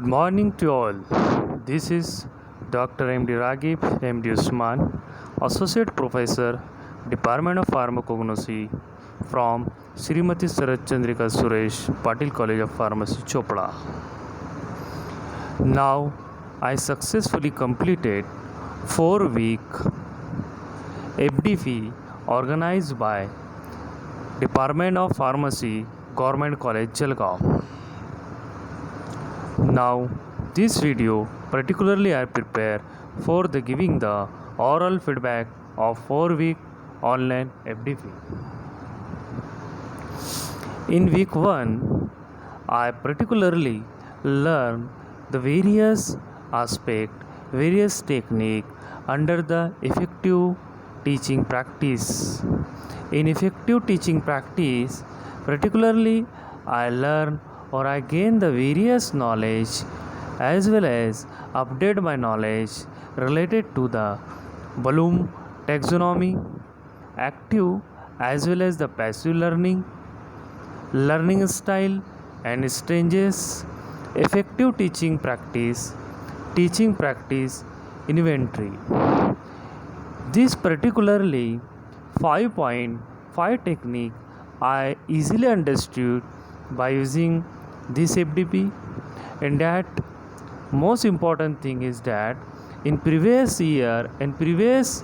Good morning to all. This is Dr. M.D. Raghib, M.D. Usman, Associate Professor, Department of Pharmacognosy from Srimati Sarat Chandrika Suresh, Patil College of Pharmacy, Chopra. Now, I successfully completed 4-week FDP organized by Department of Pharmacy, Government College, Jalgaon. Now, this video particularly I prepare for the giving the oral feedback of 4-week online FDP. In week 1, I particularly learned the various aspects, various technique under the effective teaching practice. In effective teaching practice, particularly I learn or I gain the various knowledge as well as update my knowledge related to the Bloom taxonomy, active as well as the passive learning, learning style and stages, effective teaching practice inventory. This particularly 5.5 technique I easily understood by using this FDP, and that most important thing is that in previous year and previous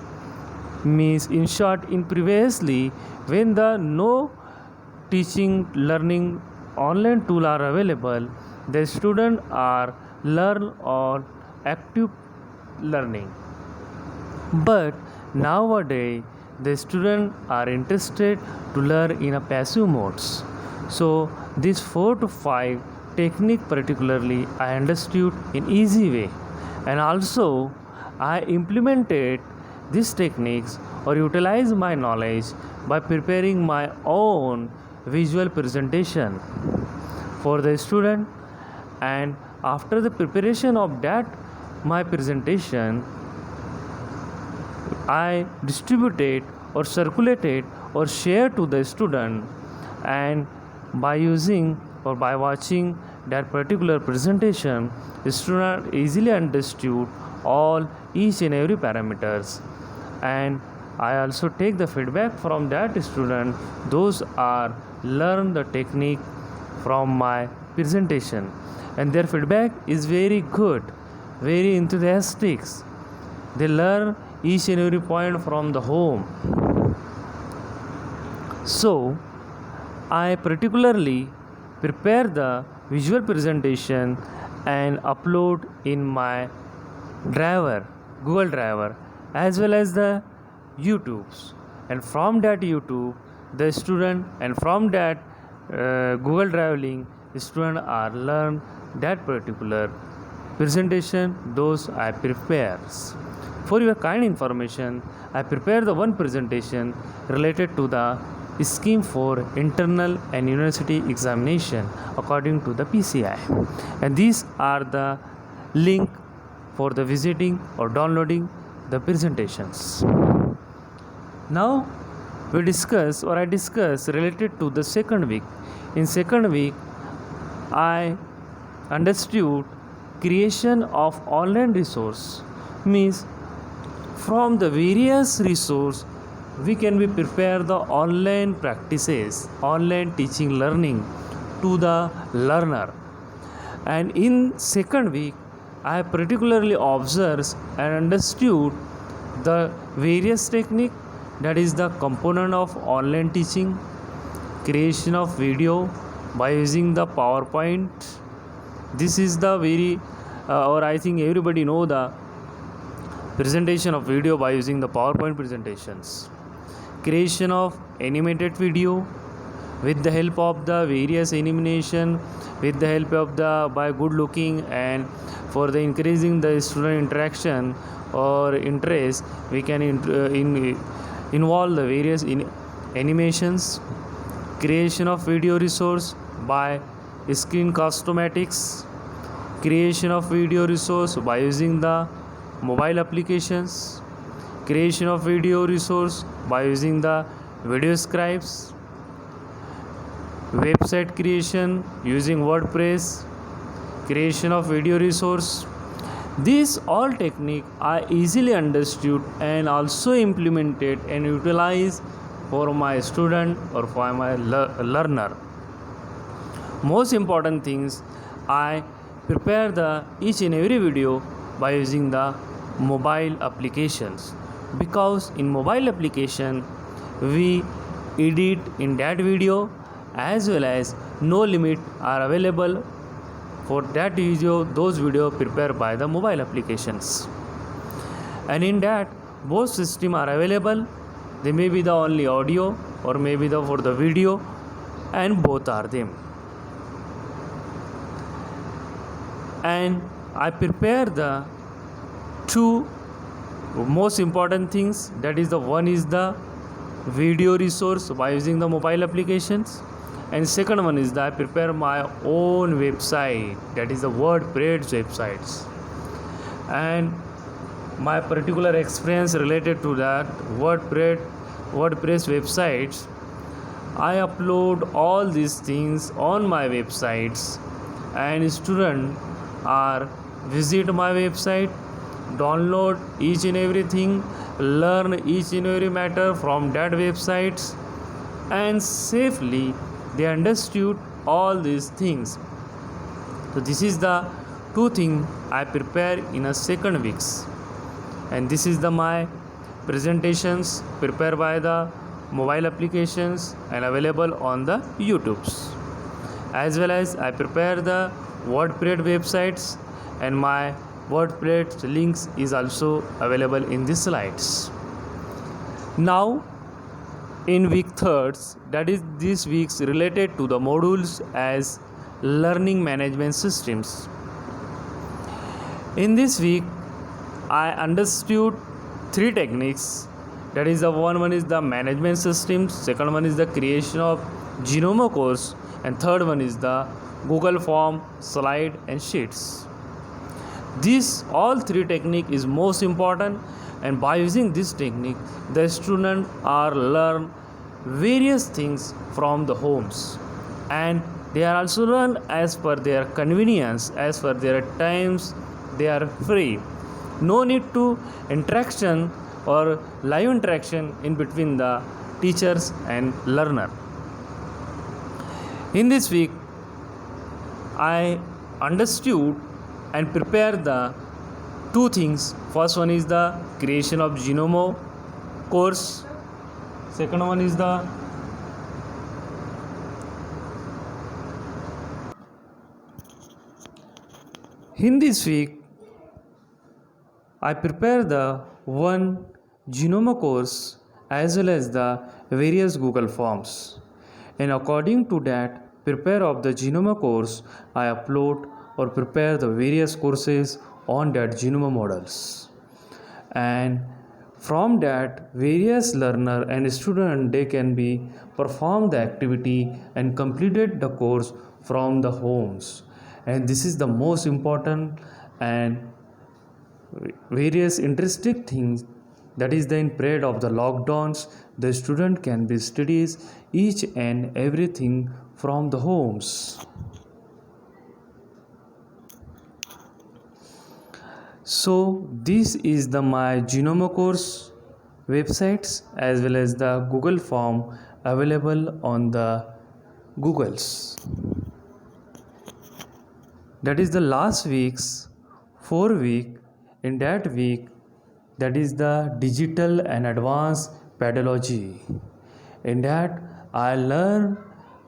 means in short in previously when the no teaching learning online tool are available, the student are learn on active learning, but nowadays the students are interested to learn in a passive modes. So this 4 to 5 technique particularly I understood in easy way, and also I implemented these techniques or utilize my knowledge by preparing my own visual presentation for the student, and after the preparation of that my presentation I distributed or circulated or shared to the student, and by using or by watching that particular presentation, the student easily understood all each and every parameters, and I also take the feedback from that student. Those are learn the technique from my presentation, and their feedback is very good, very enthusiastic. They learn each and every point from the home. So I particularly prepare the visual presentation and upload in my driver, Google Driver, as well as the YouTubes, and from that YouTube the student, and from that Google Drive link the student are learn that particular presentation those I prepares. For your kind information, I prepare the one presentation related to the scheme for internal and university examination according to the PCI, and these are the link for the visiting or downloading the presentations. Now I discuss related to the second week. In second week I understood creation of online resource, means from the various resource we can be prepare the online practices, online teaching learning to the learner. And in second week I particularly observed and understood the various technique, that is the component of online teaching, creation of video by using the PowerPoint. This is the very or I think everybody know the presentation of video by using the PowerPoint presentations, creation of animated video with the help of the various animation, with the help of the by good looking, and for the increasing the student interaction or interest we can involve the various animations, creation of video resource by Screencast-O-Matics, creation of video resource by using the mobile applications, creation of video resource by using the video scribes, website creation using WordPress, creation of video resource. These all technique are easily understood and also implemented and utilized for my student or for my learner. Most important things, I prepare the each and every video by using the mobile applications, because in mobile application we edit in that video, as well as no limit are available for that video. Those video prepared by the mobile applications, and in that both system are available. They may be the only audio or maybe the for the video, and both are them. And I prepare the two most important things, that is the one is the video resource by using the mobile applications, and second one is that I prepare my own website, that is the WordPress websites. And my particular experience related to that WordPress websites, I upload all these things on my websites, and students are visit my website, download each and everything, learn each and every matter from that websites, and safely they understood all these things. So this is the two things I prepare in a second weeks, and this is the my presentations prepared by the mobile applications and available on the YouTubes, as well as I prepare the WordPress websites, and my WordPress links is also available in the slides. Now in week thirds, that is this week's related to the modules as learning management systems. In this week I understood three techniques, that is the one is the management systems, second one is the creation of Genome course, and third one is the Google Form, slide and sheets. This all three technique is most important, and by using this technique the student are learn various things from the homes, and they are also learn as per their convenience, as per their times. They are free, no need to interaction or live interaction in between the teachers and learner. In this week I understood and prepare the two things. First one is the creation of Genome course, second one is the in this week I prepare the one Genome course as well as the various Google Forms, and according to that prepare of the Genome course, I upload or prepare the various courses on that Genome models, and from that various learner and student they can be perform the activity and completed the course from the homes. And this is the most important and various interesting things, that is the in period of the lockdowns the student can be studies each and everything from the homes. So this is the my Genome course websites as well as the Google Form available on the Googles. That is the last week's 4 week. In that week, that is the digital and advanced pedagogy. In that I learn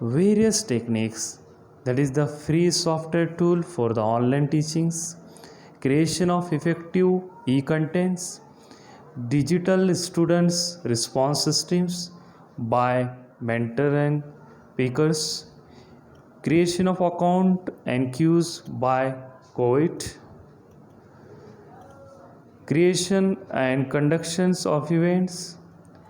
various techniques, that is the free software tool for the online teachings, creation of effective e-contents, digital students response systems by mentor and pickers, creation of account and queues by COVID, creation and conductions of events,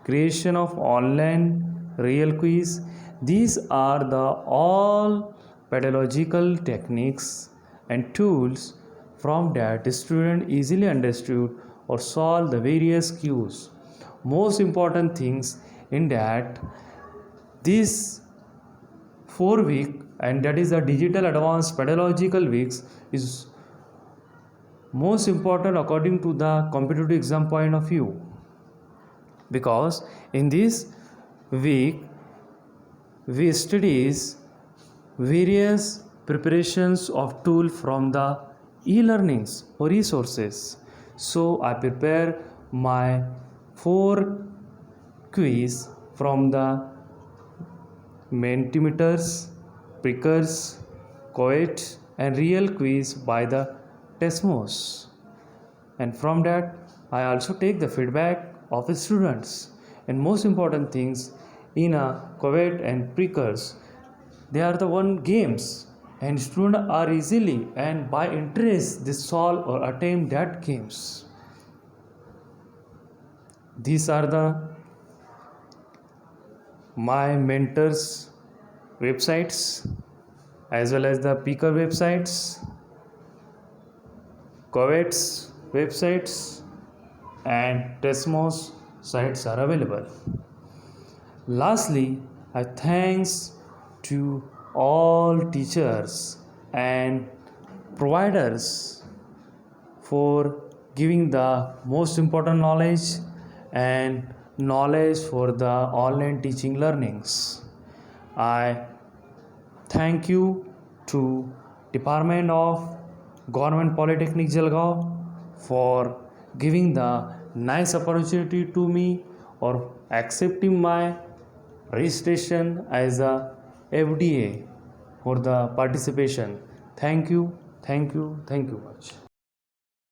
creation of online real quiz. These are the all pedagogical techniques and tools from that student easily understood or solve the various cues. Most important things in that this 4 week and that is the Digital Advanced Pedagogical Weeks is most important according to the competitive exam point of view, because in this week we studies various preparations of tool from the e-learnings or resources. So I prepare my 4 quiz from the Mentimeters, Prickers, Coet and Real Quiz by the Tesmos. And from that I also take the feedback of the students. And most important things in a Coet and Prickers, they are the one games and students are easily and by interest they solve or attempt that games. These are the my mentors websites as well as the Picker websites, Covet's websites and Tesmos sites are available. Lastly, I thanks to all teachers and providers for giving the most important knowledge and knowledge for the online teaching learnings. I thank you to Department of Government Polytechnic Jalgaon for giving the nice opportunity to me or accepting my registration as a FDA for the participation. Thank you much.